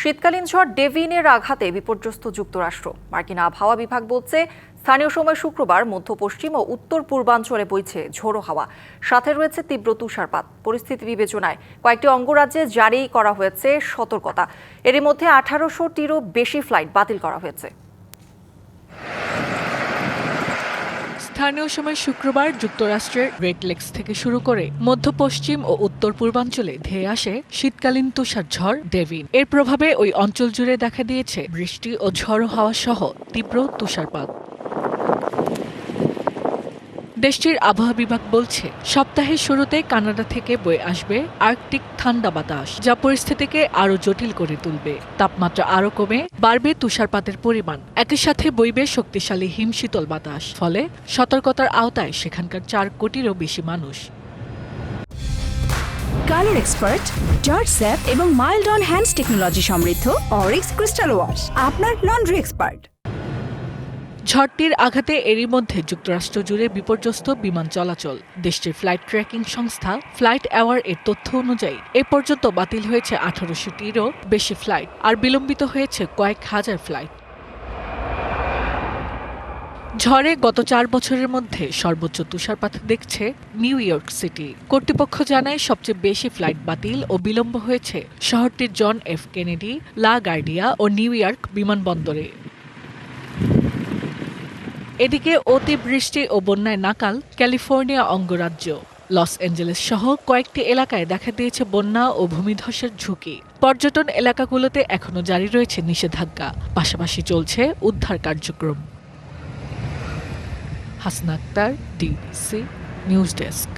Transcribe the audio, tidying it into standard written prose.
শীতকালীন ঝড় ডেভিনের আঘাতে বিপর্যস্ত যুক্তরাষ্ট্র। মার্কিন আবহাওয়া বিভাগ বলছে স্থানীয় সময় শুক্রবার মধ্য পশ্চিম ও উত্তর পূর্বাঞ্চলে বইছে ঝোড়ো হাওয়া, সাথে রয়েছে তীব্র তুষারপাত। পরিস্থিতি বিবেচনায় কয়েকটি অঙ্গরাজ্যে জারি করা হয়েছে সতর্কতা। এরই মধ্যে 1800টিরও বেশি ফ্লাইট বাতিল করা হয়েছে। স্থানীয় সময় শুক্রবার যুক্তরাষ্ট্রের গ্রেট লেকস থেকে শুরু করে মধ্য পশ্চিম ও উত্তর পূর্বাঞ্চলে ধেয়ে আসে শীতকালীন তুষার ঝড় ডেভিন। এর প্রভাবে ওই অঞ্চল জুড়ে দেখা দিয়েছে বৃষ্টি ও ঝড়ো হাওয়া সহ তীব্র তুষারপাত। দেশটির আবহাওয়া বিভাগ বলছে সপ্তাহের শুরুতে কানাডা থেকে বয়ে আসবে আর্কটিক ঠান্ডা বাতাস, যা পরিস্থিতিকে আরও জটিল করে তুলবে। তাপমাত্রা আরও কমে বাড়বে তুষারপাতের পরিমাণ, একই সাথে বইবে শক্তিশালী হিমশীতল বাতাস। ফলে সতর্কতার আওতায় সেখানকার 4 কোটিরও বেশি মানুষ। কালার এক্সপার্ট, জর্জ স্যাপ এবং মাইল্ড অন হ্যান্ডস টেকনোলজি সমৃদ্ধ অরিক্স ক্রিস্টাল ওয়াশ আপনার লন্ড্রি এক্সপার্ট। ঝড়টির আঘাতে এরই মধ্যে যুক্তরাষ্ট্র জুড়ে বিপর্যস্ত বিমান চলাচল। দেশটির ফ্লাইট ট্র্যাকিং সংস্থা ফ্লাইট অ্যাওয়ার এর তথ্য অনুযায়ী এ পর্যন্ত বাতিল হয়েছে 1800টিরও বেশি ফ্লাইট, আর বিলম্বিত হয়েছে কয়েক হাজার ফ্লাইট। ঝড়ে গত 4 বছরের মধ্যে সর্বোচ্চ তুষারপাত দেখছে নিউ ইয়র্ক সিটি। কর্তৃপক্ষ জানায় সবচেয়ে বেশি ফ্লাইট বাতিল ও বিলম্ব হয়েছে শহরটির জন এফ কেনেডি, লা গার্ডিয়া ও নিউ ইয়র্ক বিমানবন্দরে। এদিকে অতিবৃষ্টি ও বন্যায় নাকাল ক্যালিফোর্নিয়া অঙ্গরাজ্য। লস অ্যাঞ্জেলেস সহ কয়েকটি এলাকায় দেখা দিয়েছে বন্যা ও ভূমিধসের ঝুঁকি। পর্যটন এলাকাগুলোতে এখনও জারি রয়েছে নিষেধাজ্ঞা, পাশাপাশি চলছে উদ্ধার কার্যক্রম। Hasna Akter, DBC news desk.